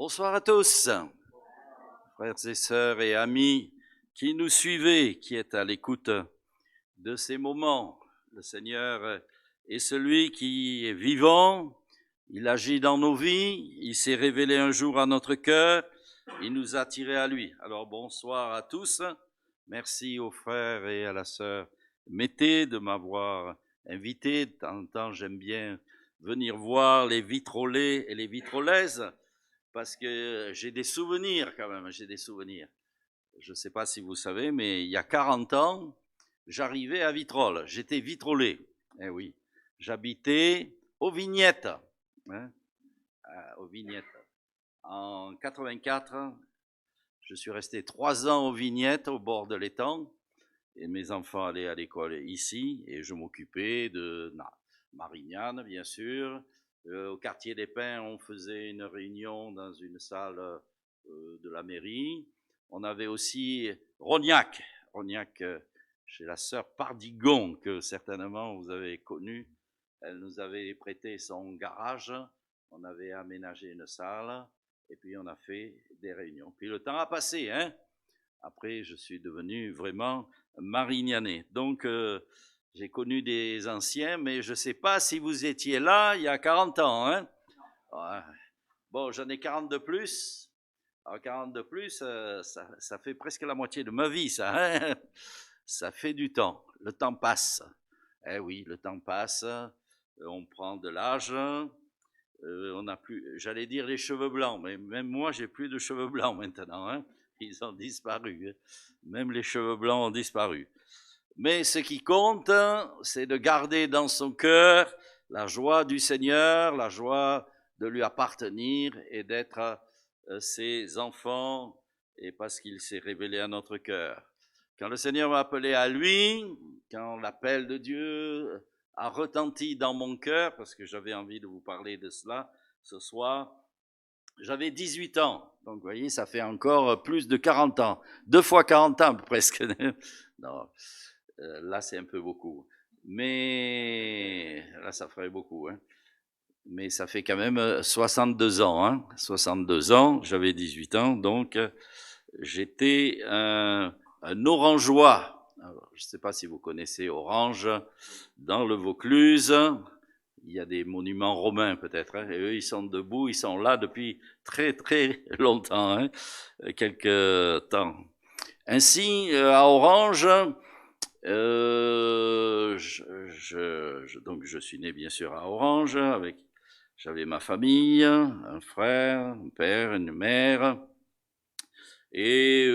Bonsoir à tous, frères et sœurs et amis qui nous suivez, qui êtes à l'écoute de ces moments. Le Seigneur est celui qui est vivant, il agit dans nos vies, il s'est révélé un jour à notre cœur, il nous a attirés à lui. Alors bonsoir à tous, merci aux frères et à la sœur Mété de m'avoir invité. De temps en temps, j'aime bien venir voir les vitrolais et les vitrolaises, parce que j'ai des souvenirs quand même, j'ai des souvenirs. Je ne sais pas si vous savez, mais il y a 40 ans, j'arrivais à Vitrolles, j'étais vitrolé. Eh oui, j'habitais aux Vignettes, hein, aux Vignettes. En 84, je suis resté 3 ans aux Vignettes, au bord de l'étang, et mes enfants allaient à l'école ici, et je m'occupais de Marignane, bien sûr. Au quartier des Pins, on faisait une réunion dans une salle de la mairie. On avait aussi Rognac, chez la sœur Pardigon, que certainement vous avez connue. Elle nous avait prêté son garage, on avait aménagé une salle, et puis on a fait des réunions. Puis le temps a passé, hein. Après, je suis devenu vraiment marignanais. Donc, j'ai connu des anciens, mais je ne sais pas si vous étiez là il y a 40 ans. Hein? Ouais. Bon, j'en ai 40 de plus. Alors, 40 de plus, ça fait presque la moitié de ma vie, ça. Hein? Ça fait du temps. Le temps passe. Eh oui, le temps passe. On prend de l'âge. On n'a plus, j'allais dire les cheveux blancs, mais même moi, j'ai plus de cheveux blancs maintenant. Hein? Ils ont disparu. Hein? Même les cheveux blancs ont disparu. Mais ce qui compte, c'est de garder dans son cœur la joie du Seigneur, la joie de lui appartenir et d'être ses enfants, et parce qu'il s'est révélé à notre cœur. Quand le Seigneur m'a appelé à lui, quand l'appel de Dieu a retenti dans mon cœur, parce que j'avais envie de vous parler de cela ce soir, j'avais 18 ans. Donc, vous voyez, ça fait encore plus de 40 ans. 2 fois 40 ans, presque. Non, là, c'est un peu beaucoup. Mais là, ça ferait beaucoup. Hein. Mais ça fait quand même 62 ans. Hein. 62 ans, j'avais 18 ans. Donc, j'étais un Orangeois. Alors, je ne sais pas si vous connaissez Orange, dans le Vaucluse. Il y a des monuments romains peut-être, hein, et eux ils sont debout, ils sont là depuis très très longtemps, hein, quelques temps. Ainsi, à Orange, donc je suis né bien sûr à Orange, j'avais ma famille, un frère, un père, une mère, et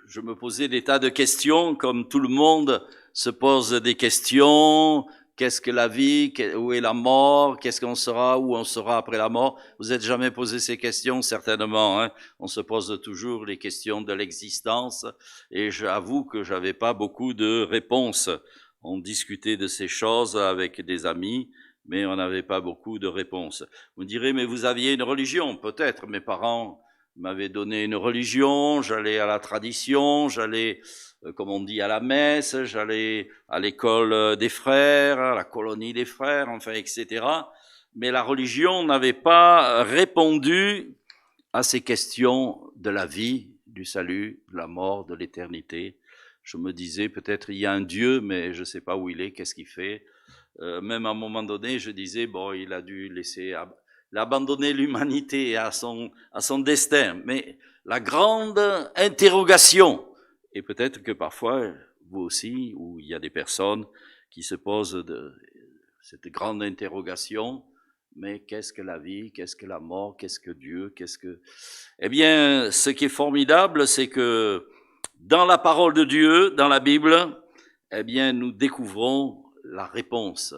je me posais des tas de questions, comme tout le monde se pose des questions. Qu'est-ce que la vie? Où est la mort? Qu'est-ce qu'on sera? Où on sera après la mort? Vous n'êtes jamais posé ces questions, certainement. Hein? On se pose toujours les questions de l'existence, et j'avoue que j'avais pas beaucoup de réponses. On discutait de ces choses avec des amis, mais on n'avait pas beaucoup de réponses. Vous me direz, mais vous aviez une religion? Peut-être, mes parents m'avaient donné une religion, j'allais à la tradition, j'allais, comme on dit, à la messe, j'allais à l'école des frères, à la colonie des frères, enfin, etc. Mais la religion n'avait pas répondu à ces questions de la vie, du salut, de la mort, de l'éternité. Je me disais, peut-être il y a un Dieu, mais je ne sais pas où il est, qu'est-ce qu'il fait. Même à un moment donné, je disais, bon, il a dû laisser abandonner l'humanité à son destin. Mais la grande interrogation, et peut-être que parfois, vous aussi, où il y a des personnes qui se posent de cette grande interrogation, mais qu'est-ce que la vie, qu'est-ce que la mort, qu'est-ce que Dieu, qu'est-ce que... Eh bien, ce qui est formidable, c'est que dans la parole de Dieu, dans la Bible, eh bien, nous découvrons la réponse.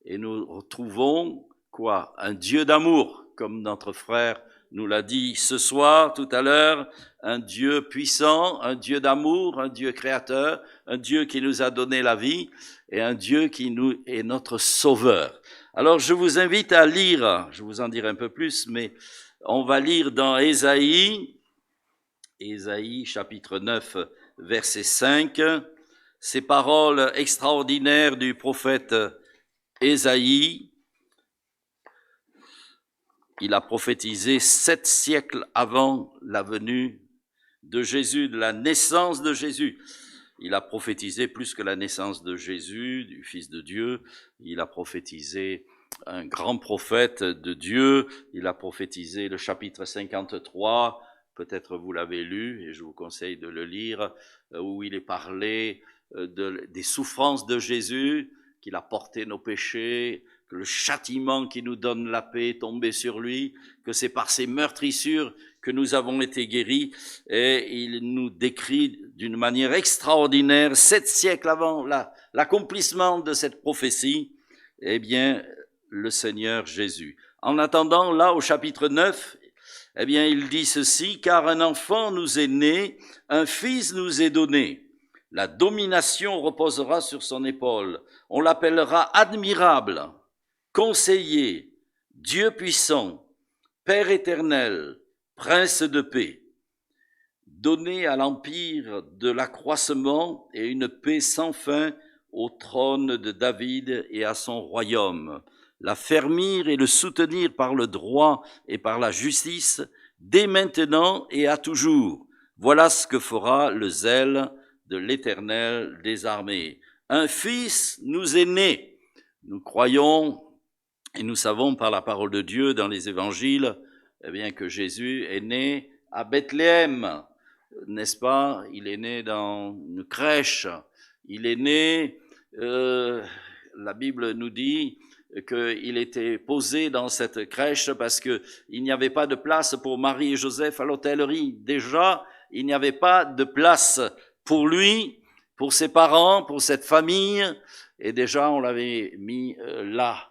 Et nous retrouvons quoi? Un Dieu d'amour, comme notre frère nous l'a dit ce soir, tout à l'heure, un Dieu puissant, un Dieu d'amour, un Dieu créateur, un Dieu qui nous a donné la vie et un Dieu qui nous est notre sauveur. Alors, je vous invite à lire, je vous en dirai un peu plus, mais on va lire dans Ésaïe chapitre 9, verset 5, ces paroles extraordinaires du prophète Ésaïe. il a prophétisé 7 siècles avant la venue de Jésus, de la naissance de Jésus. Il a prophétisé plus que la naissance de Jésus, du Fils de Dieu. Il a prophétisé un grand prophète de Dieu. Il a prophétisé le chapitre 53. Peut-être vous l'avez lu et je vous conseille de le lire, où il est parlé des souffrances de Jésus, qu'il a porté nos péchés, que le châtiment qui nous donne la paix est tombé sur lui, que c'est par ses meurtrissures que nous avons été guéris, et il nous décrit d'une manière extraordinaire, 7 siècles avant l'accomplissement de cette prophétie, eh bien, le Seigneur Jésus. En attendant, là, au chapitre 9, eh bien, il dit ceci, « Car un enfant nous est né, un fils nous est donné. La domination reposera sur son épaule. On l'appellera admirable, conseiller, Dieu puissant, Père éternel, Prince de paix, donné à l'empire de l'accroissement et une paix sans fin au trône de David et à son royaume, l'affermir et le soutenir par le droit et par la justice, dès maintenant et à toujours. Voilà ce que fera le zèle de l'Éternel des armées. Un fils nous est né. Nous croyons et nous savons par la parole de Dieu dans les évangiles, eh bien, que Jésus est né à Bethléem, n'est-ce pas? Il est né dans une crèche. Il est né, la Bible nous dit qu'il était posé dans cette crèche parce que il n'y avait pas de place pour Marie et Joseph à l'hôtellerie. Déjà, il n'y avait pas de place pour lui, pour ses parents, pour cette famille, et déjà on l'avait mis là.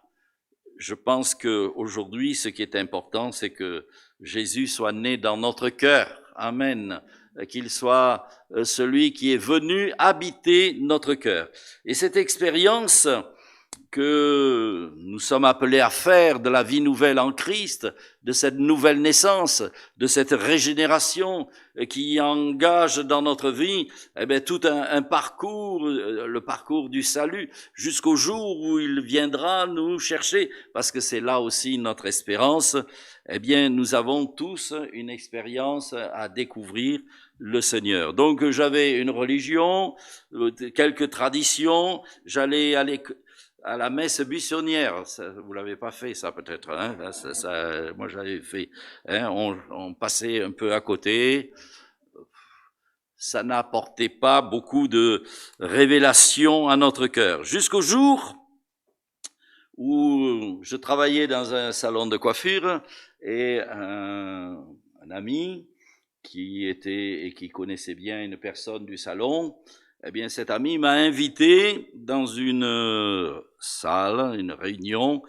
Je pense qu'aujourd'hui, ce qui est important, c'est que Jésus soit né dans notre cœur. Amen. Qu'il soit celui qui est venu habiter notre cœur. Et cette expérience que nous sommes appelés à faire de la vie nouvelle en Christ, de cette nouvelle naissance, de cette régénération qui engage dans notre vie, eh bien, tout un parcours, le parcours du salut, jusqu'au jour où il viendra nous chercher, parce que c'est là aussi notre espérance. Eh bien, nous avons tous une expérience à découvrir le Seigneur. Donc, j'avais une religion, quelques traditions, j'allais à la messe buissonnière, ça, vous l'avez pas fait ça peut-être, hein? Moi j'avais fait, hein? On passait un peu à côté, ça n'apportait pas beaucoup de révélation à notre cœur, jusqu'au jour où je travaillais dans un salon de coiffure et un ami qui connaissait bien une personne du salon, eh bien, cet ami m'a invité dans une salle, une réunion,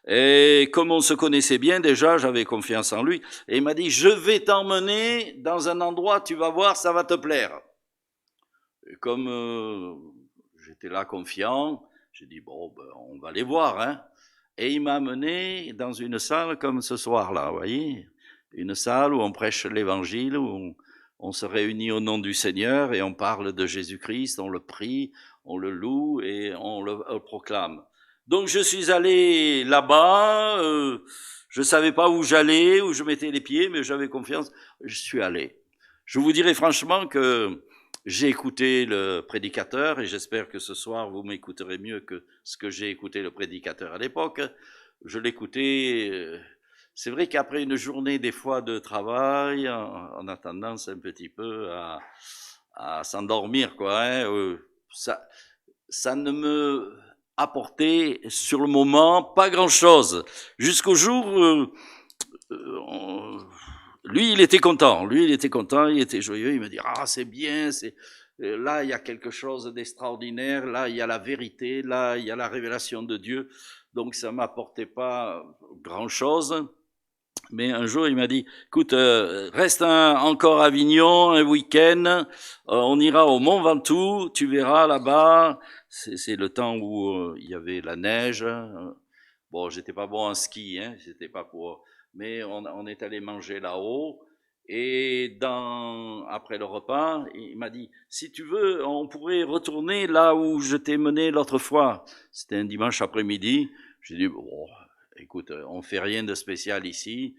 et comme on se connaissait bien déjà, j'avais confiance en lui, et il m'a dit, je vais t'emmener dans un endroit, tu vas voir, ça va te plaire. Et comme j'étais là confiant, j'ai dit, bon, ben, on va aller voir, hein. Et il m'a amené dans une salle comme ce soir-là, vous voyez, une salle où on prêche l'évangile, où on se réunit au nom du Seigneur et on parle de Jésus-Christ, on le prie, on le loue et on le proclame. Donc je suis allé là-bas, je savais pas où j'allais, où je mettais les pieds, mais j'avais confiance, je suis allé. Je vous dirai franchement que j'ai écouté le prédicateur et j'espère que ce soir vous m'écouterez mieux que ce que j'ai écouté le prédicateur à l'époque. Je l'écoutais. C'est vrai qu'après une journée, des fois, de travail, on a tendance un petit peu à s'endormir, quoi. Hein. Ça ne me apportait sur le moment pas grand-chose. Jusqu'au jour où lui, il était content, il était joyeux, il me dit « Ah, c'est bien, là, il y a quelque chose d'extraordinaire, là, il y a la vérité, là, il y a la révélation de Dieu. » Donc, ça m'apportait pas grand-chose. Mais un jour, il m'a dit, écoute, reste encore à Avignon un week-end, on ira au Mont Ventoux, tu verras là-bas, c'est le temps où il y avait la neige. Bon, j'étais pas bon en ski, hein, c'était pas pour, mais on est allé manger là-haut. Et après le repas, il m'a dit, si tu veux, on pourrait retourner là où je t'ai mené l'autre fois. C'était un dimanche après-midi. J'ai dit, bon. écoute, on fait rien de spécial ici,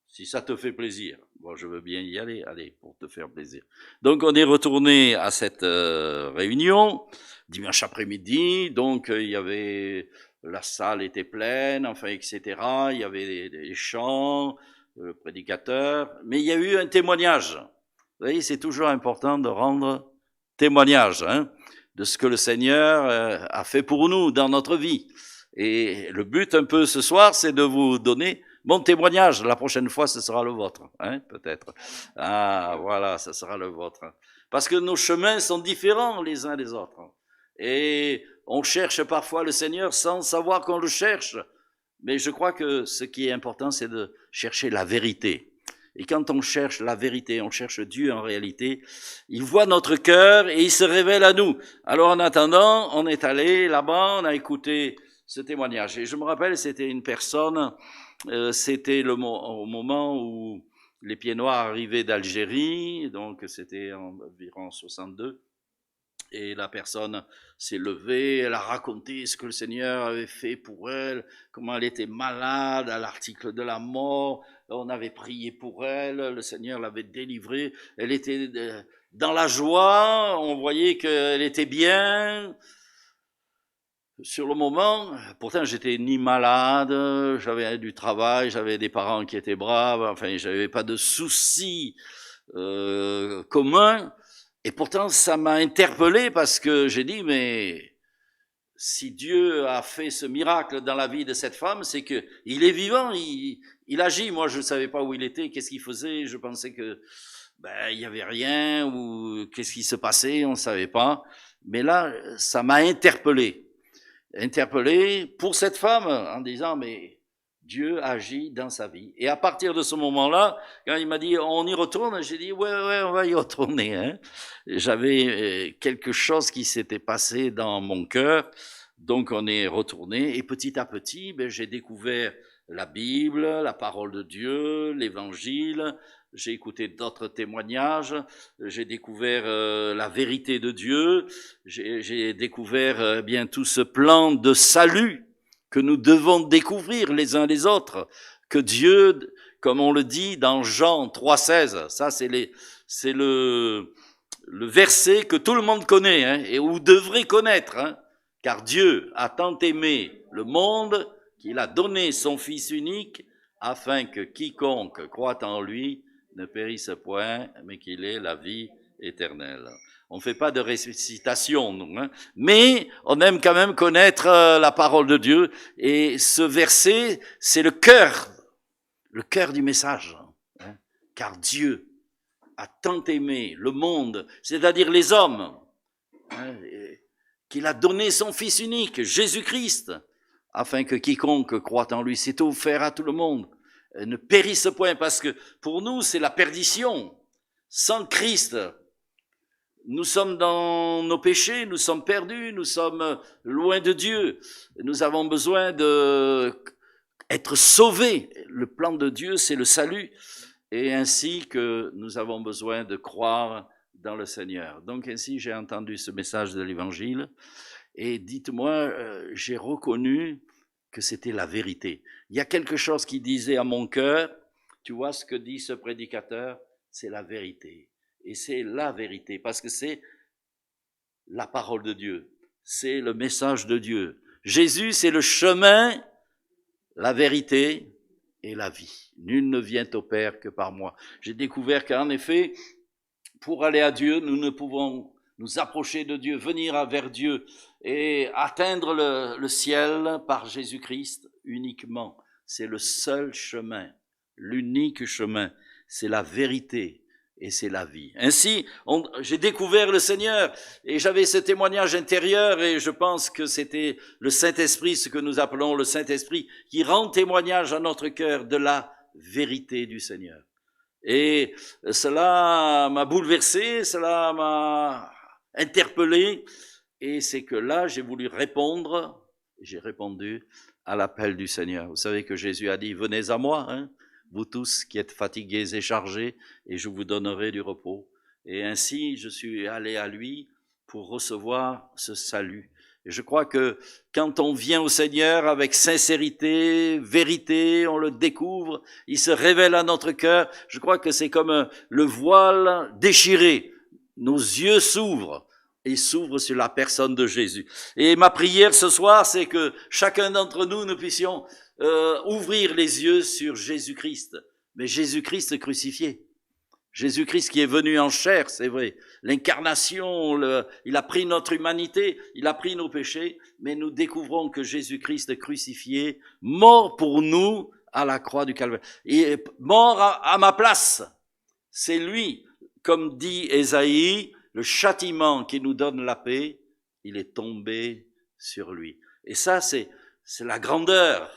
si ça te fait plaisir. Bon, je veux bien y aller, allez, pour te faire plaisir. Donc, on est retourné à cette réunion, dimanche après-midi, donc il y avait, la salle était pleine, enfin, etc. Il y avait des chants, le prédicateur, mais il y a eu un témoignage. Vous voyez, c'est toujours important de rendre témoignage de ce que le Seigneur a fait pour nous dans notre vie. Et le but un peu ce soir, c'est de vous donner mon témoignage. La prochaine fois, ce sera le vôtre, peut-être. Ah, voilà, ce sera le vôtre. Parce que nos chemins sont différents les uns des autres. Et on cherche parfois le Seigneur sans savoir qu'on le cherche. Mais je crois que ce qui est important, c'est de chercher la vérité. Et quand on cherche la vérité, on cherche Dieu en réalité, il voit notre cœur et il se révèle à nous. Alors en attendant, on est allé là-bas, on a écouté ce témoignage. Et je me rappelle, c'était une personne, c'était au moment où les Pieds Noirs arrivaient d'Algérie, donc c'était environ 62. Et la personne s'est levée, elle a raconté ce que le Seigneur avait fait pour elle, comment elle était malade à l'article de la mort, on avait prié pour elle, le Seigneur l'avait délivrée, elle était dans la joie, on voyait qu'elle était bien. Sur le moment, pourtant j'étais ni malade, j'avais du travail, j'avais des parents qui étaient braves, enfin j'avais pas de soucis communs. Et pourtant, ça m'a interpellé parce que j'ai dit, mais si Dieu a fait ce miracle dans la vie de cette femme, c'est que il est vivant, il agit. Moi, je ne savais pas où il était, qu'est-ce qu'il faisait. Je pensais que il y avait rien ou qu'est-ce qui se passait, on ne savait pas. Mais là, ça m'a interpellé pour cette femme en disant, mais Dieu agit dans sa vie. Et à partir de ce moment-là, quand il m'a dit, on y retourne, j'ai dit, ouais, on va y retourner. J'avais quelque chose qui s'était passé dans mon cœur, donc on est retourné. Et petit à petit, j'ai découvert la Bible, la parole de Dieu, l'Évangile. J'ai écouté d'autres témoignages, j'ai découvert la vérité de Dieu, j'ai découvert bien tout ce plan de salut que nous devons découvrir les uns les autres, que Dieu, comme on le dit dans Jean 3,16, ça c'est le verset que tout le monde connaît et ou devrait connaître, car Dieu a tant aimé le monde qu'il a donné son Fils unique afin que quiconque croit en lui ne périsse point, mais qu'il ait la vie éternelle. On ne fait pas de récitation, nous, mais on aime quand même connaître la parole de Dieu. Et ce verset, c'est le cœur du message. Car Dieu a tant aimé le monde, c'est-à-dire les hommes, qu'il a donné son Fils unique, Jésus-Christ, afin que quiconque croit en lui, c'est offert à tout le monde, ne périsse point, parce que pour nous, c'est la perdition. Sans Christ, nous sommes dans nos péchés, nous sommes perdus, nous sommes loin de Dieu. Nous avons besoin d'être sauvés. Le plan de Dieu, c'est le salut. Et ainsi que nous avons besoin de croire dans le Seigneur. Donc ainsi, j'ai entendu ce message de l'Évangile. Et dites-moi, j'ai reconnu que c'était la vérité. Il y a quelque chose qui disait à mon cœur, tu vois ce que dit ce prédicateur, c'est la vérité. Et c'est la vérité, parce que c'est la parole de Dieu, c'est le message de Dieu. Jésus, c'est le chemin, la vérité et la vie. Nul ne vient au Père que par moi. J'ai découvert qu'en effet, pour aller à Dieu, nous ne pouvons nous approcher de Dieu, venir vers Dieu et atteindre le ciel par Jésus-Christ uniquement. C'est le seul chemin, l'unique chemin, c'est la vérité et c'est la vie. Ainsi, j'ai découvert le Seigneur et j'avais ce témoignage intérieur et je pense que c'était le Saint-Esprit, ce que nous appelons le Saint-Esprit, qui rend témoignage à notre cœur de la vérité du Seigneur. Et cela m'a bouleversé, cela m'a interpellé, et c'est que là, j'ai voulu répondre, j'ai répondu à l'appel du Seigneur. Vous savez que Jésus a dit, venez à moi, vous tous qui êtes fatigués et chargés, et je vous donnerai du repos. Et ainsi, je suis allé à lui pour recevoir ce salut. Et je crois que quand on vient au Seigneur avec sincérité, vérité, on le découvre, il se révèle à notre cœur. Je crois que c'est comme le voile déchiré. Nos yeux s'ouvrent et s'ouvrent sur la personne de Jésus. Et ma prière ce soir, c'est que chacun d'entre nous, nous puissions ouvrir les yeux sur Jésus-Christ. Mais Jésus-Christ crucifié. Jésus-Christ qui est venu en chair, c'est vrai. L'incarnation, il a pris notre humanité, il a pris nos péchés, mais nous découvrons que Jésus-Christ crucifié, mort pour nous à la croix du Calvaire. Il est mort à ma place. C'est lui, comme dit Ésaïe, le châtiment qui nous donne la paix, il est tombé sur lui. Et ça, c'est la grandeur.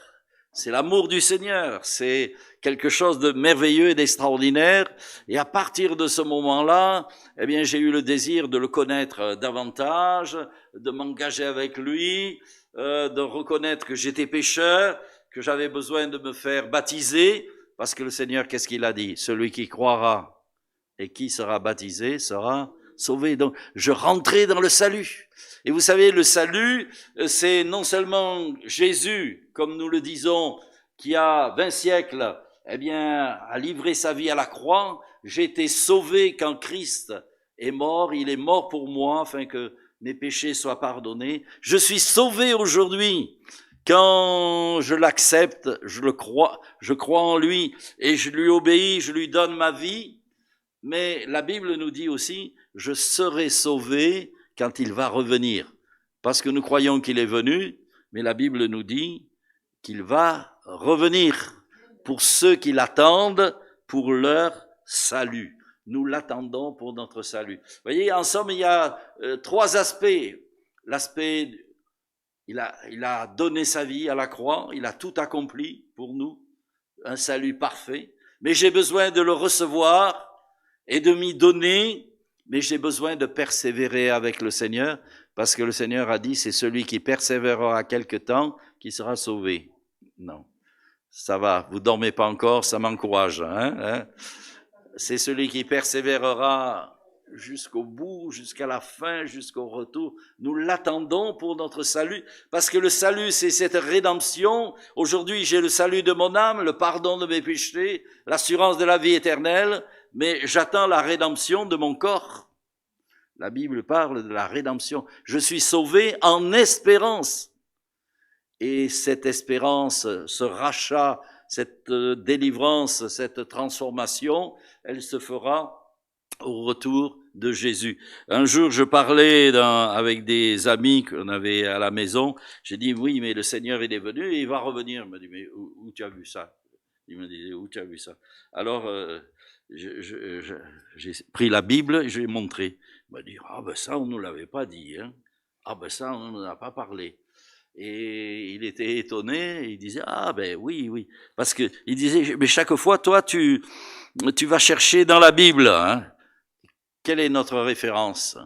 C'est l'amour du Seigneur, c'est quelque chose de merveilleux et d'extraordinaire. Et à partir de ce moment-là, eh bien, j'ai eu le désir de le connaître davantage, de m'engager avec lui, de reconnaître que j'étais pécheur, que j'avais besoin de me faire baptiser, parce que le Seigneur, qu'est-ce qu'il a dit? Celui qui croira et qui sera baptisé sera sauvé. Donc, je rentrais dans le salut. Et vous savez, le salut, c'est non seulement Jésus, comme nous le disons, qui a 20 siècles, eh bien, a livré sa vie à la croix. J'ai été sauvé quand Christ est mort. Il est mort pour moi, afin que mes péchés soient pardonnés. Je suis sauvé aujourd'hui. Quand je l'accepte, je crois en lui et je lui obéis, je lui donne ma vie. Mais la Bible nous dit aussi, je serai sauvé quand il va revenir. Parce que nous croyons qu'il est venu, mais la Bible nous dit qu'il va revenir pour ceux qui l'attendent pour leur salut. Nous l'attendons pour notre salut. Vous voyez, en somme, il y a trois aspects. L'aspect, il a donné sa vie à la croix, il a tout accompli pour nous, un salut parfait. Mais j'ai besoin de le recevoir et de m'y donner, mais j'ai besoin de persévérer avec le Seigneur, parce que le Seigneur a dit, c'est celui qui persévérera quelque temps qui sera sauvé. Non, ça va, vous dormez pas encore, ça m'encourage. Hein? C'est celui qui persévérera jusqu'au bout, jusqu'à la fin, jusqu'au retour. Nous l'attendons pour notre salut, parce que le salut, c'est cette rédemption. Aujourd'hui, j'ai le salut de mon âme, le pardon de mes péchés, l'assurance de la vie éternelle, mais j'attends la rédemption de mon corps. La Bible parle de la rédemption. Je suis sauvé en espérance. Et cette espérance, ce rachat, cette délivrance, cette transformation, elle se fera au retour de Jésus. Un jour, je parlais avec des amis qu'on avait à la maison. J'ai dit, oui, mais le Seigneur, il est venu et il va revenir. Il m'a dit, mais où tu as vu ça? Il m'a dit, où tu as vu ça? Alors, j'ai pris la Bible et je lui ai montré. Il m'a dit, ah ben ça, on ne nous l'avait pas dit. Hein. Ah ben ça, on n'en a pas parlé. Et il était étonné, il disait, ah ben oui, oui. Parce que il disait, mais chaque fois, toi, tu vas chercher dans la Bible. Hein. Quelle est notre référence?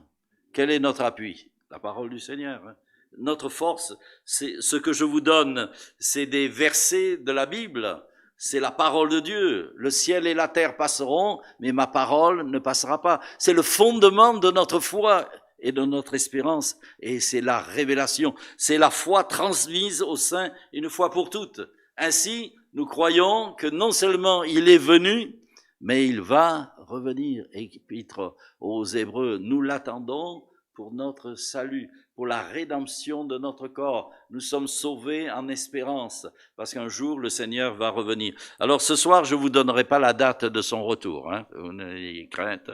Quel est notre appui? La parole du Seigneur. Hein. Notre force, c'est ce que je vous donne, c'est des versets de la Bible. C'est la parole de Dieu. Le ciel et la terre passeront, mais ma parole ne passera pas. C'est le fondement de notre foi et de notre espérance. Et c'est la révélation. C'est la foi transmise aux saints une fois pour toutes. Ainsi, nous croyons que non seulement il est venu, mais il va revenir. Épître aux Hébreux, nous l'attendons pour notre salut, pour la rédemption de notre corps. Nous sommes sauvés en espérance, parce qu'un jour, le Seigneur va revenir. Alors ce soir, je ne vous donnerai pas la date de son retour. Hein. Vous n'ayez crainte,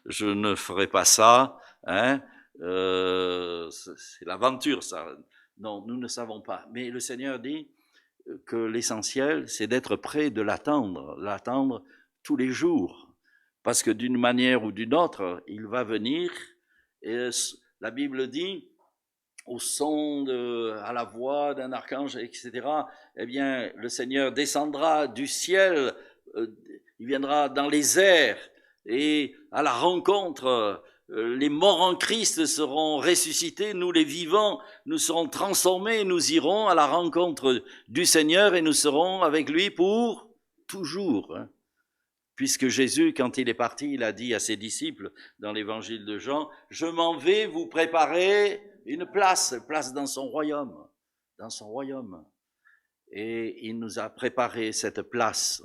je ne ferai pas ça. Hein. C'est l'aventure, ça. Non, nous ne savons pas. Mais le Seigneur dit que l'essentiel, c'est d'être prêt de l'attendre tous les jours. Parce que d'une manière ou d'une autre, il va venir. Et la Bible dit, au son à la voix d'un archange, etc., eh bien, le Seigneur descendra du ciel, il viendra dans les airs, et à la rencontre, les morts en Christ seront ressuscités, nous les vivants, nous serons transformés, nous irons à la rencontre du Seigneur et nous serons avec lui pour toujours. Hein. puisque Jésus, quand il est parti, il a dit à ses disciples dans l'évangile de Jean, « Je m'en vais vous préparer une place dans son royaume. » Dans son royaume. Et il nous a préparé cette place.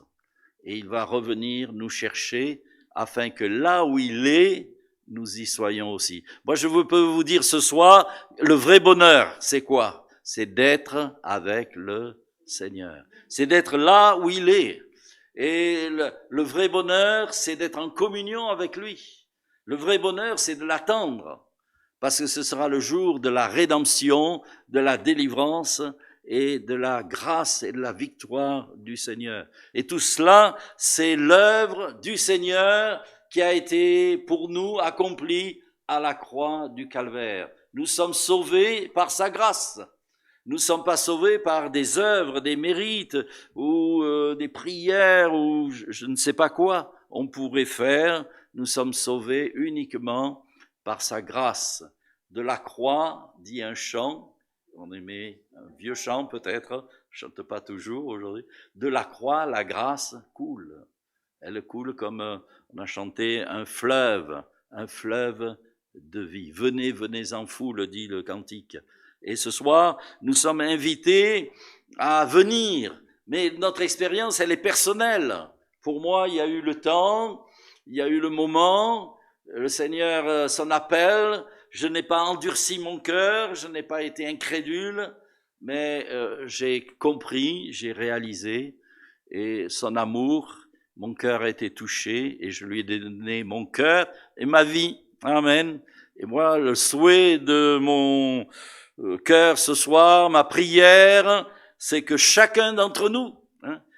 Et il va revenir nous chercher afin que là où il est, nous y soyons aussi. Moi, je peux vous dire ce soir, le vrai bonheur, c'est quoi? C'est d'être avec le Seigneur. C'est d'être là où il est. Et le vrai bonheur, c'est d'être en communion avec lui. Le vrai bonheur, c'est de l'attendre. Parce que ce sera le jour de la rédemption, de la délivrance et de la grâce et de la victoire du Seigneur. Et tout cela, c'est l'œuvre du Seigneur qui a été pour nous accomplie à la croix du Calvaire. Nous sommes sauvés par sa grâce. Nous ne sommes pas sauvés par des œuvres, des mérites ou des prières ou je ne sais pas quoi on pourrait faire. Nous sommes sauvés uniquement par sa grâce. De la croix, dit un chant, on aimait un vieux chant peut-être, je ne chante pas toujours aujourd'hui, de la croix, la grâce coule. Elle coule comme on a chanté un fleuve de vie. Venez, venez en foule, dit le cantique. Et ce soir, nous sommes invités à venir, mais notre expérience, elle est personnelle. Pour moi, il y a eu le temps, il y a eu le moment, le Seigneur s'en appelle, je n'ai pas endurci mon cœur, je n'ai pas été incrédule, mais j'ai compris, j'ai réalisé, et son amour, mon cœur a été touché, et je lui ai donné mon cœur et ma vie. Amen. Et moi, le souhait de mon cœur ce soir, ma prière, c'est que chacun d'entre nous,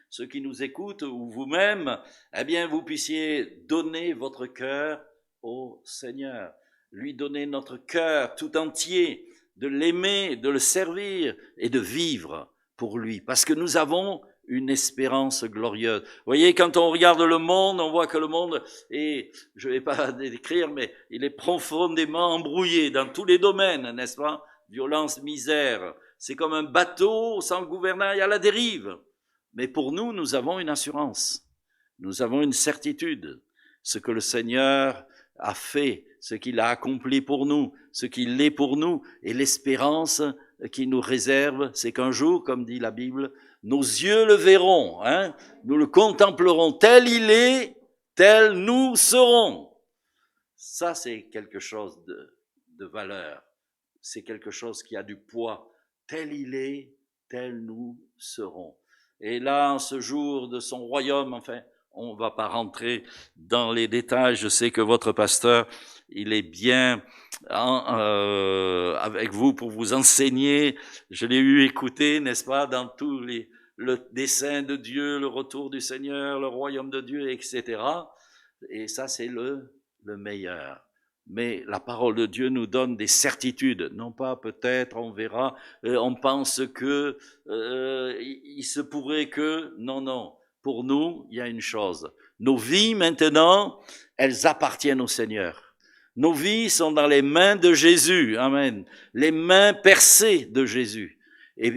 ceux qui nous écoutent ou vous-même, eh bien, vous puissiez donner votre cœur au Seigneur, lui donner notre cœur tout entier, de l'aimer, de le servir et de vivre pour lui, parce que nous avons une espérance glorieuse. Vous voyez, quand on regarde le monde, on voit que le monde est, je ne vais pas décrire, mais il est profondément embrouillé dans tous les domaines, n'est-ce pas? Violence, misère. C'est comme un bateau sans gouvernail à la dérive. Mais pour nous, nous avons une assurance. Nous avons une certitude. Ce que le Seigneur a fait, ce qu'il a accompli pour nous, ce qu'il est pour nous, et l'espérance qu'il nous réserve, c'est qu'un jour, comme dit la Bible, nos yeux le verront, nous le contemplerons tel il est, tel nous serons. Ça, c'est quelque chose de valeur. C'est quelque chose qui a du poids. Tel il est, tel nous serons. Et là, en ce jour de son royaume, enfin, on ne va pas rentrer dans les détails. Je sais que votre pasteur, il est bien avec vous pour vous enseigner. Je l'ai eu écouté, n'est-ce pas, dans tous le dessein de Dieu, le retour du Seigneur, le royaume de Dieu, etc. Et ça, c'est le meilleur. Mais la parole de Dieu nous donne des certitudes, non pas peut-être, on verra, on pense que il se pourrait que, non. Pour nous, il y a une chose. Nos vies maintenant, elles appartiennent au Seigneur. Nos vies sont dans les mains de Jésus, amen. Les mains percées de Jésus. Et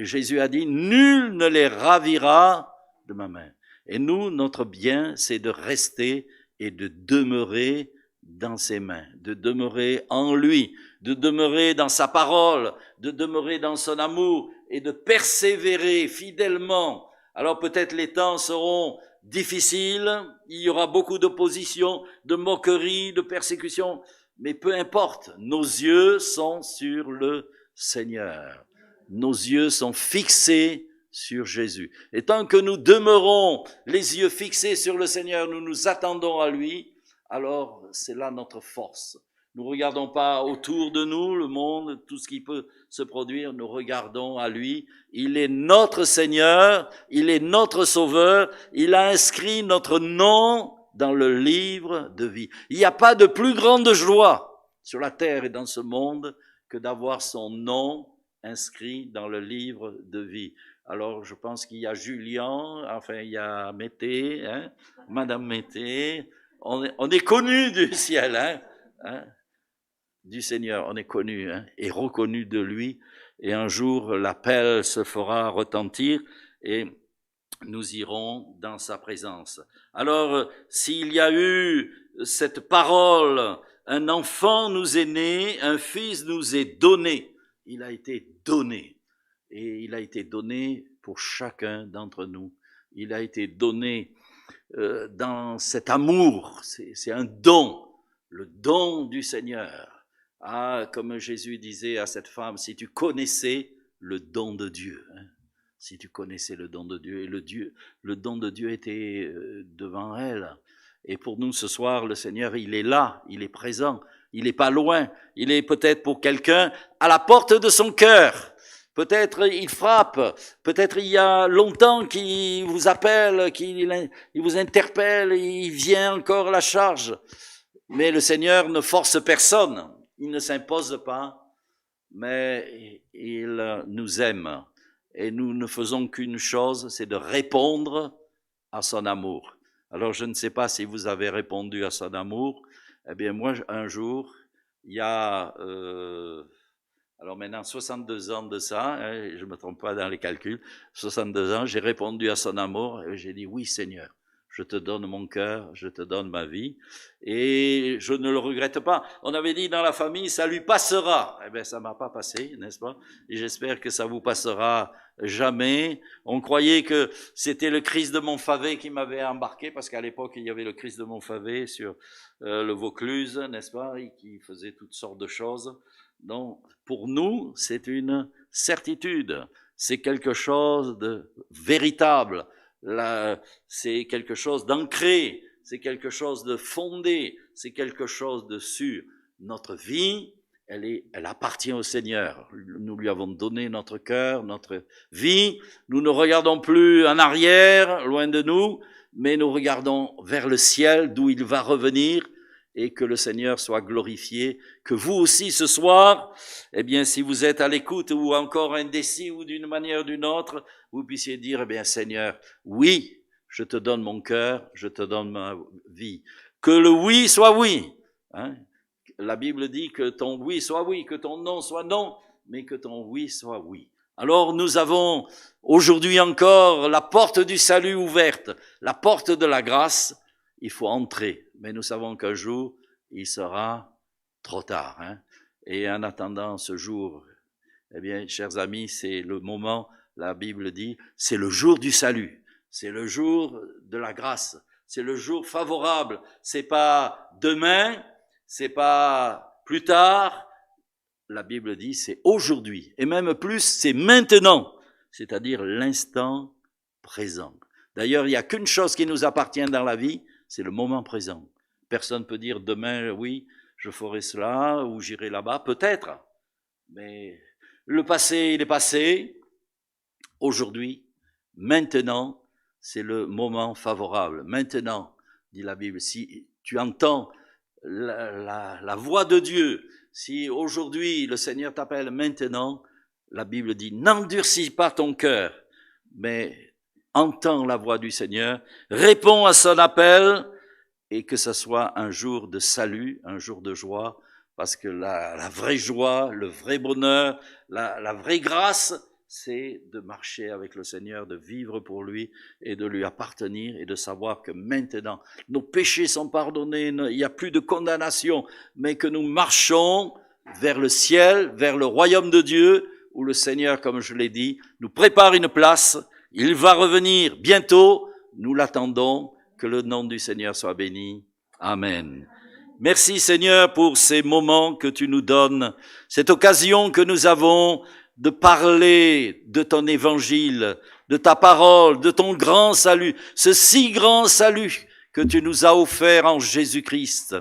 Jésus a dit, nul ne les ravira de ma main. Et nous, notre bien, c'est de rester et de demeurer dans ses mains, de demeurer en lui, de demeurer dans sa parole, de demeurer dans son amour et de persévérer fidèlement. Alors peut-être les temps seront difficiles, il y aura beaucoup d'opposition, de moqueries, de persécutions, mais peu importe, nos yeux sont sur le Seigneur. Nos yeux sont fixés sur Jésus. Et tant que nous demeurons les yeux fixés sur le Seigneur, nous nous attendons à lui, alors c'est là notre force. Nous ne regardons pas autour de nous, le monde, tout ce qui peut se produire, nous regardons à lui. Il est notre Seigneur, il est notre Sauveur, il a inscrit notre nom dans le livre de vie. Il n'y a pas de plus grande joie sur la terre et dans ce monde que d'avoir son nom inscrit dans le livre de vie. Alors je pense qu'il y a Julien, enfin il y a Mété, Madame Mété. On est connu du ciel, du Seigneur, on est connu et reconnu de lui. Et un jour, l'appel se fera retentir. Et nous irons dans sa présence. Alors, s'il y a eu cette parole, un enfant nous est né, un fils nous est donné. Il a été donné. Et il a été donné pour chacun d'entre nous. Il a été donné dans cet amour. C'est un don, le don du Seigneur. Ah, comme Jésus disait à cette femme, si tu connaissais le don de Dieu, hein, si tu connaissais le don de Dieu, et le don de Dieu était devant elle. Et pour nous ce soir, le Seigneur, il est là, il est présent, il n'est pas loin, il est peut-être pour quelqu'un à la porte de son cœur. Peut-être il frappe, peut-être il y a longtemps qu'il vous appelle, qu'il vous interpelle, il vient encore à la charge. Mais le Seigneur ne force personne, il ne s'impose pas, mais il nous aime. Et nous ne faisons qu'une chose, c'est de répondre à son amour. Alors je ne sais pas si vous avez répondu à son amour. Eh bien moi, un jour, il y a... alors maintenant, 62 ans de ça, hein, je ne me trompe pas dans les calculs, 62 ans, j'ai répondu à son amour et j'ai dit, oui Seigneur, je te donne mon cœur, je te donne ma vie, et je ne le regrette pas. On avait dit dans la famille, ça lui passera. Eh bien, ça m'a pas passé, n'est-ce pas? Et j'espère que ça vous passera jamais. On croyait que c'était le Christ de Montfavet qui m'avait embarqué, parce qu'à l'époque, il y avait le Christ de Montfavet sur le Vaucluse, n'est-ce pas? Et qui faisait toutes sortes de choses. Donc, pour nous, c'est une certitude, c'est quelque chose de véritable, c'est quelque chose d'ancré, c'est quelque chose de fondé, c'est quelque chose de sûr. Notre vie, elle appartient au Seigneur. Nous lui avons donné notre cœur, notre vie. Nous ne regardons plus en arrière, loin de nous, mais nous regardons vers le ciel, d'où il va revenir, et que le Seigneur soit glorifié, que vous aussi ce soir, eh bien, si vous êtes à l'écoute ou encore indécis ou d'une manière ou d'une autre, vous puissiez dire, eh bien, Seigneur, oui, je te donne mon cœur, je te donne ma vie. Que le oui soit oui. Hein? La Bible dit que ton oui soit oui, que ton non soit non, mais que ton oui soit oui. Alors nous avons aujourd'hui encore la porte du salut ouverte, la porte de la grâce. Il faut entrer, mais nous savons qu'un jour, il sera trop tard. Hein? Et en attendant ce jour, eh bien, chers amis, c'est le moment, la Bible dit, c'est le jour du salut, c'est le jour de la grâce, c'est le jour favorable. C'est pas demain, c'est pas plus tard. La Bible dit, c'est aujourd'hui, et même plus, c'est maintenant, c'est-à-dire l'instant présent. D'ailleurs, il n'y a qu'une chose qui nous appartient dans la vie, c'est le moment présent. Personne ne peut dire demain, oui, je ferai cela ou j'irai là-bas, peut-être. Mais le passé, il est passé. Aujourd'hui, maintenant, c'est le moment favorable. Maintenant, dit la Bible, si tu entends la voix de Dieu, si aujourd'hui le Seigneur t'appelle maintenant, la Bible dit, n'endurcis pas ton cœur, mais entends la voix du Seigneur, réponds à son appel, et que ce soit un jour de salut, un jour de joie, parce que la vraie joie, le vrai bonheur, la vraie grâce, c'est de marcher avec le Seigneur, de vivre pour lui et de lui appartenir et de savoir que maintenant, nos péchés sont pardonnés, il n'y a plus de condamnation, mais que nous marchons vers le ciel, vers le royaume de Dieu, où le Seigneur, comme je l'ai dit, nous prépare une place. Il va revenir bientôt, nous l'attendons, que le nom du Seigneur soit béni. Amen. Merci Seigneur pour ces moments que tu nous donnes, cette occasion que nous avons de parler de ton évangile, de ta parole, de ton grand salut, ce si grand salut que tu nous as offert en Jésus-Christ,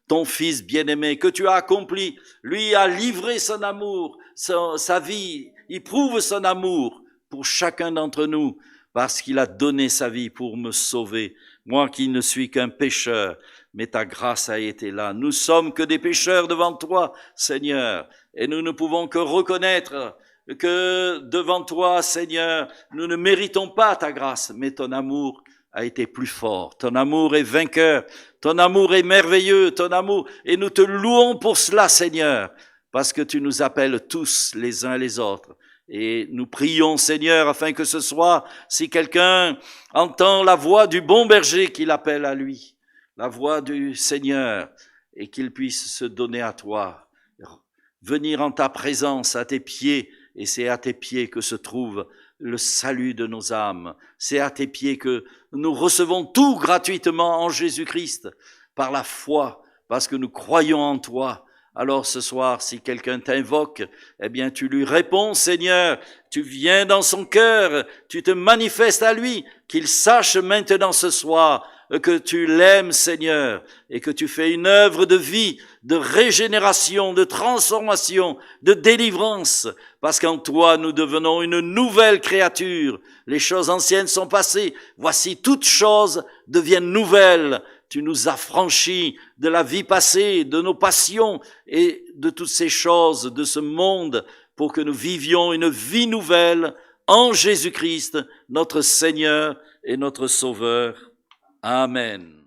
ton Fils bien-aimé, que tu as accompli. Lui a livré son amour, sa vie, il prouve son amour pour chacun d'entre nous, parce qu'il a donné sa vie pour me sauver. Moi qui ne suis qu'un pécheur, mais ta grâce a été là. Nous sommes que des pécheurs devant toi, Seigneur, et nous ne pouvons que reconnaître que devant toi, Seigneur, nous ne méritons pas ta grâce, mais ton amour a été plus fort. Ton amour est vainqueur, ton amour est merveilleux, ton amour, et nous te louons pour cela, Seigneur, parce que tu nous appelles tous les uns les autres. Et nous prions, Seigneur, afin que ce soit, si quelqu'un entend la voix du bon berger qui l'appelle à lui, la voix du Seigneur, et qu'il puisse se donner à toi, venir en ta présence, à tes pieds, et c'est à tes pieds que se trouve le salut de nos âmes. C'est à tes pieds que nous recevons tout gratuitement en Jésus-Christ, par la foi, parce que nous croyons en toi. Alors ce soir, si quelqu'un t'invoque, eh bien tu lui réponds, Seigneur, tu viens dans son cœur, tu te manifestes à lui, qu'il sache maintenant ce soir que tu l'aimes, Seigneur, et que tu fais une œuvre de vie, de régénération, de transformation, de délivrance, parce qu'en toi nous devenons une nouvelle créature. Les choses anciennes sont passées, voici toutes choses deviennent nouvelles. Tu nous as franchis de la vie passée, de nos passions et de toutes ces choses de ce monde pour que nous vivions une vie nouvelle en Jésus-Christ, notre Seigneur et notre Sauveur. Amen.